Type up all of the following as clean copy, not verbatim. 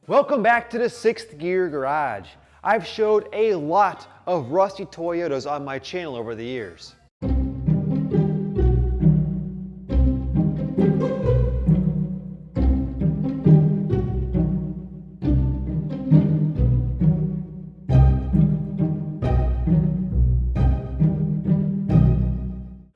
Welcome back to the 6th Gear Garage. I've showed a lot of rusty Toyotas on my channel over the years.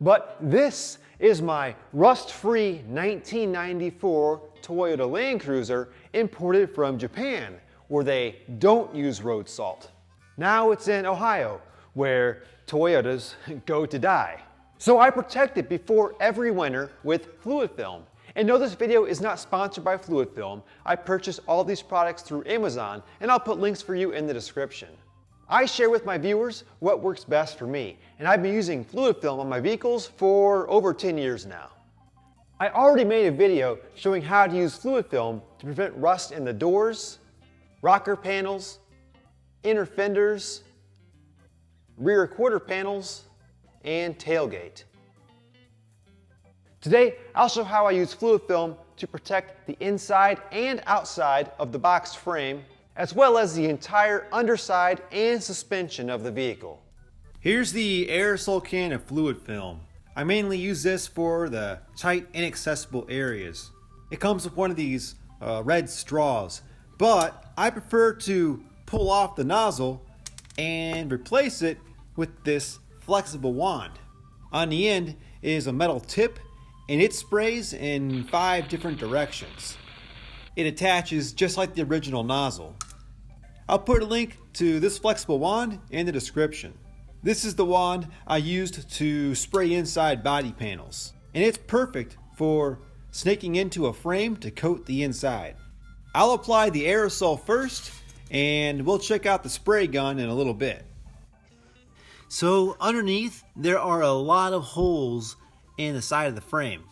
But this is my rust-free 1994 Toyota Land Cruiser imported from Japan, where they don't use road salt. Now it's in Ohio, where Toyotas go to die. So I protect it before every winter with fluid film. And no, this video is not sponsored by Fluid Film. I purchased all these products through Amazon, and I'll put links for you in the description. I share with my viewers what works best for me, and I've been using fluid film on my vehicles for over 10 years now. I already made a video showing how to use fluid film to prevent rust in the doors, rocker panels, inner fenders, rear quarter panels, and tailgate. Today, I'll show how I use fluid film to protect the inside and outside of the boxed frame, as well as the entire underside and suspension of the vehicle. Here's the aerosol can of fluid film. I mainly use this for the tight, inaccessible areas. It comes with one of these red straws, but I prefer to pull off the nozzle and replace it with this flexible wand. On the end is a metal tip, and it sprays in 5 different directions. It attaches just like the original nozzle. I'll put a link to this flexible wand in the description. This is the wand I used to spray inside body panels, and it's perfect for snaking into a frame to coat the inside. I'll apply the aerosol first, and we'll check out the spray gun in a little bit. So underneath, there are a lot of holes in the side of the frame.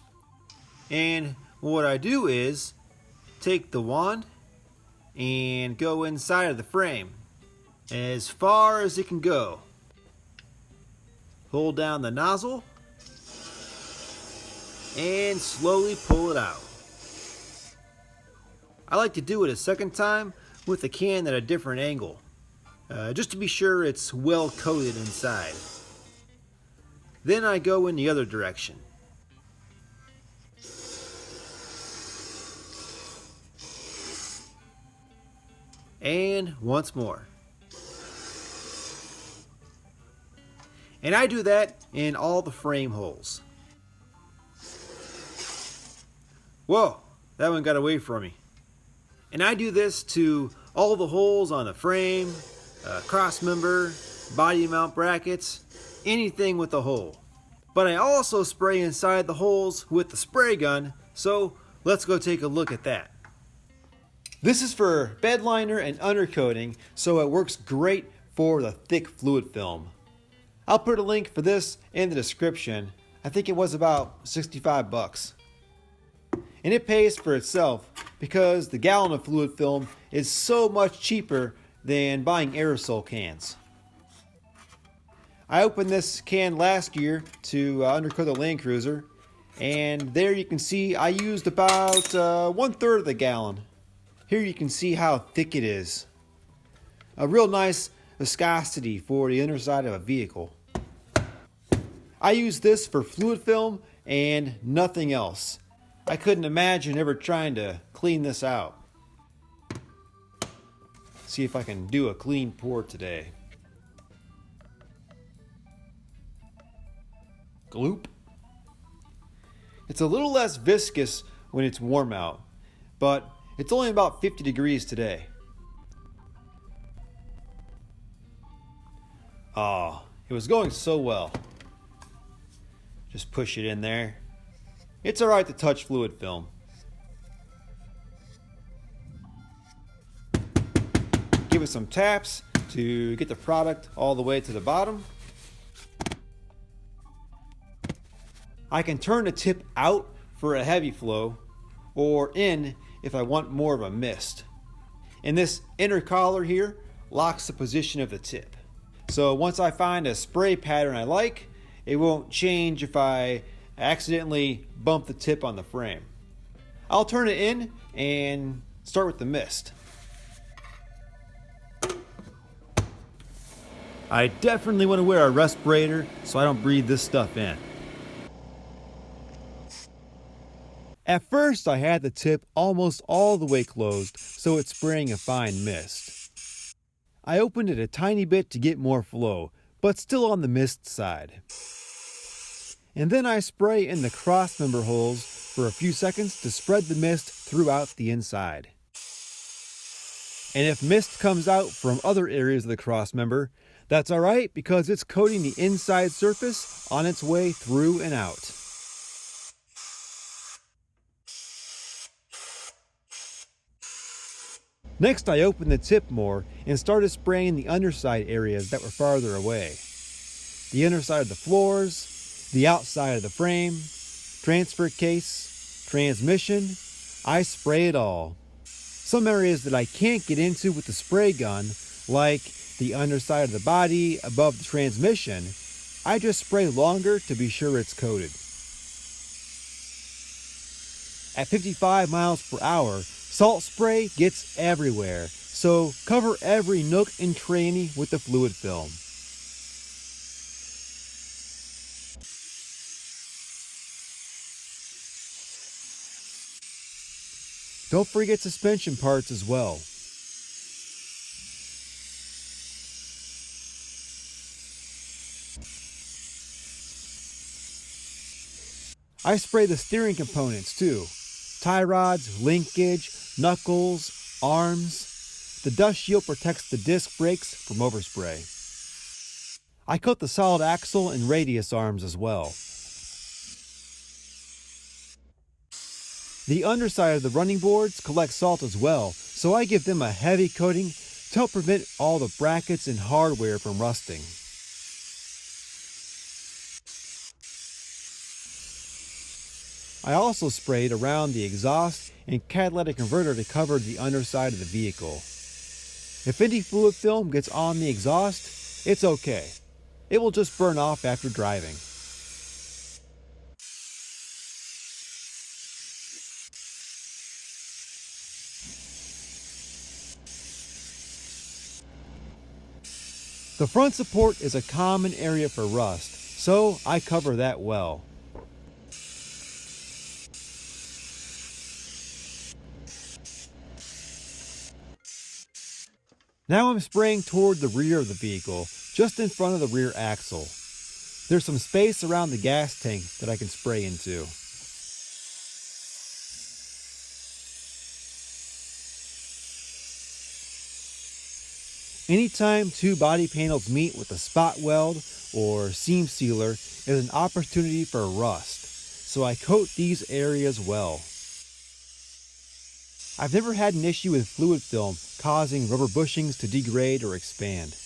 And what I do is take the wand and go inside of the frame as far as it can go. Hold down the nozzle and slowly pull it out. I like to do it a second time with the can at a different angle, just to be sure it's well coated inside. Then I go in the other direction. And once more. And I do that in all the frame holes. Whoa, that one got away from me. And I do this to all the holes on the frame, cross member, body mount brackets, anything with a hole. But I also spray inside the holes with the spray gun, so let's go take a look at that. This is for bed liner and undercoating, so it works great for the thick fluid film. I'll put a link for this in the description. I think it was about 65 bucks. And it pays for itself because the gallon of fluid film is so much cheaper than buying aerosol cans. I opened this can last year to undercoat the Land Cruiser, and there you can see I used about 1/3 of the gallon. Here you can see how thick it is. A real nice viscosity for the underside of a vehicle. I use this for fluid film and nothing else. I couldn't imagine ever trying to clean this out. See if I can do a clean pour today. Gloop. It's a little less viscous when it's warm out, but it's only about 50 degrees today. Oh, it was going so well. Just push it in there. It's alright to touch fluid film. Give it some taps to get the product all the way to the bottom. I can turn the tip out for a heavy flow, or in if I want more of a mist. And this inner collar here locks the position of the tip. So once I find a spray pattern I like, it won't change if I accidentally bump the tip on the frame. I'll turn it in and start with the mist. I definitely want to wear a respirator so I don't breathe this stuff in. At first, I had the tip almost all the way closed so it's spraying a fine mist. I opened it a tiny bit to get more flow, but still on the mist side. And then I spray in the crossmember holes for a few seconds to spread the mist throughout the inside. And if mist comes out from other areas of the crossmember, that's alright because it's coating the inside surface on its way through and out. Next, I opened the tip more and started spraying the underside areas that were farther away. The underside of the floors, the outside of the frame, transfer case, transmission, I spray it all. Some areas that I can't get into with the spray gun, like the underside of the body above the transmission, I just spray longer to be sure it's coated. At 55 miles per hour, salt spray gets everywhere, so cover every nook and cranny with the fluid film. Don't forget suspension parts as well. I spray the steering components too. Tie rods, linkage, knuckles, arms. The dust shield protects the disc brakes from overspray. I coat the solid axle and radius arms as well. The underside of the running boards collect salt as well, so I give them a heavy coating to help prevent all the brackets and hardware from rusting. I also sprayed around the exhaust and catalytic converter to cover the underside of the vehicle. If any fluid film gets on the exhaust, it's okay. It will just burn off after driving. The front support is a common area for rust, so I cover that well. Now I'm spraying toward the rear of the vehicle, just in front of the rear axle. There's some space around the gas tank that I can spray into. Anytime two body panels meet with a spot weld or seam sealer is an opportunity for rust, so I coat these areas well. I've never had an issue with fluid film causing rubber bushings to degrade or expand.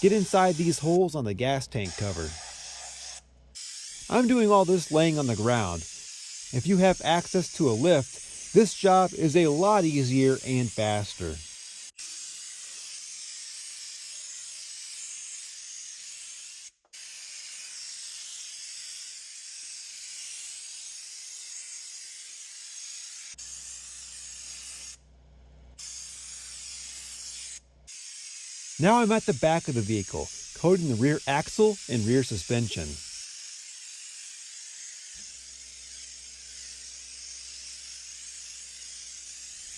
Get inside these holes on the gas tank cover. I'm doing all this laying on the ground. If you have access to a lift, this job is a lot easier and faster. Now I'm at the back of the vehicle, coating the rear axle and rear suspension.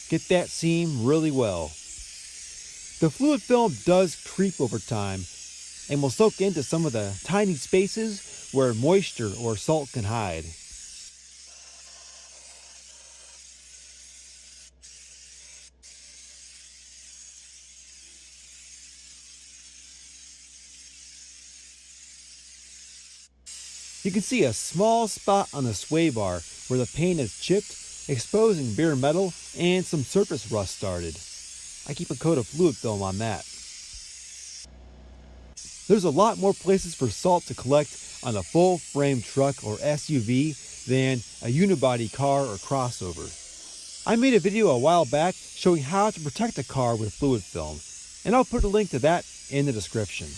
Get that seam really well. The fluid film does creep over time and will soak into some of the tiny spaces where moisture or salt can hide. You can see a small spot on the sway bar where the paint is chipped, exposing bare metal and some surface rust started. I keep a coat of fluid film on that. There's a lot more places for salt to collect on a full frame truck or SUV than a unibody car or crossover. I made a video a while back showing how to protect a car with fluid film, and I'll put a link to that in the description.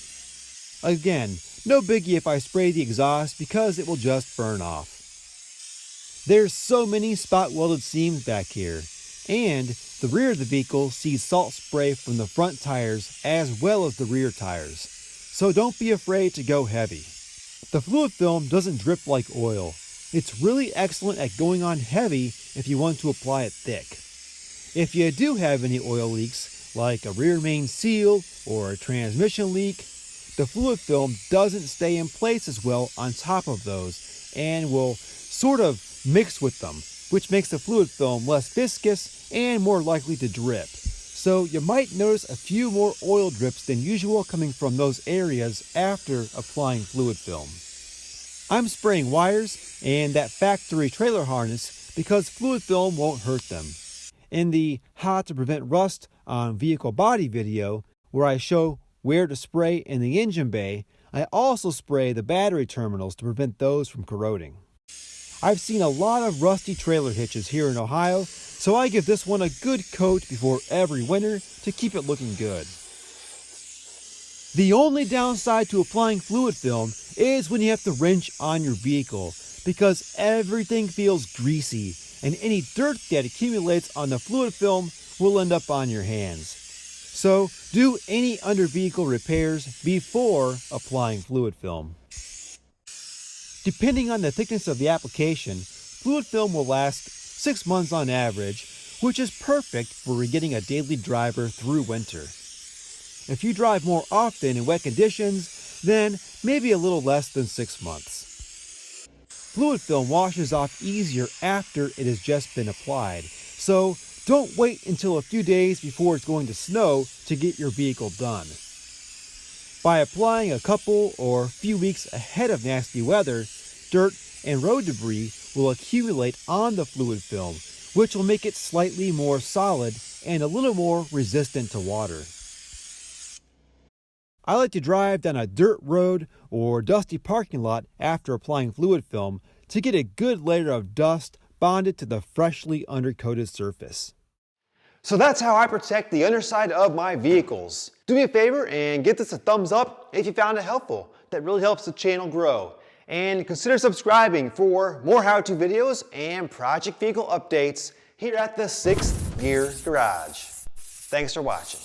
Again, no biggie if I spray the exhaust because it will just burn off. There's so many spot welded seams back here, and the rear of the vehicle sees salt spray from the front tires as well as the rear tires, so don't be afraid to go heavy. The fluid film doesn't drip like oil. It's really excellent at going on heavy if you want to apply it thick. If you do have any oil leaks, like a rear main seal or a transmission leak, the fluid film doesn't stay in place as well on top of those and will sort of mix with them, which makes the fluid film less viscous and more likely to drip. So you might notice a few more oil drips than usual coming from those areas after applying fluid film. I'm spraying wires and that factory trailer harness because fluid film won't hurt them. In the How to Prevent Rust on Vehicle Body video, where I show where to spray in the engine bay, I also spray the battery terminals to prevent those from corroding. I've seen a lot of rusty trailer hitches here in Ohio, so I give this one a good coat before every winter to keep it looking good. The only downside to applying fluid film is when you have to wrench on your vehicle, because everything feels greasy and any dirt that accumulates on the fluid film will end up on your hands. So do any under vehicle repairs before applying fluid film. Depending on the thickness of the application, fluid film will last 6 months on average, which is perfect for getting a daily driver through winter. If you drive more often in wet conditions, then maybe a little less than 6 months. Fluid film washes off easier after it has just been applied, so don't wait until a few days before it's going to snow to get your vehicle done. By applying a couple or few weeks ahead of nasty weather, dirt and road debris will accumulate on the fluid film, which will make it slightly more solid and a little more resistant to water. I like to drive down a dirt road or dusty parking lot after applying fluid film to get a good layer of dust bonded to the freshly undercoated surface. So that's how I protect the underside of my vehicles. Do me a favor and give this a thumbs up if you found it helpful. That really helps the channel grow. And consider subscribing for more how-to videos and project vehicle updates here at the 6th Gear Garage. Thanks for watching.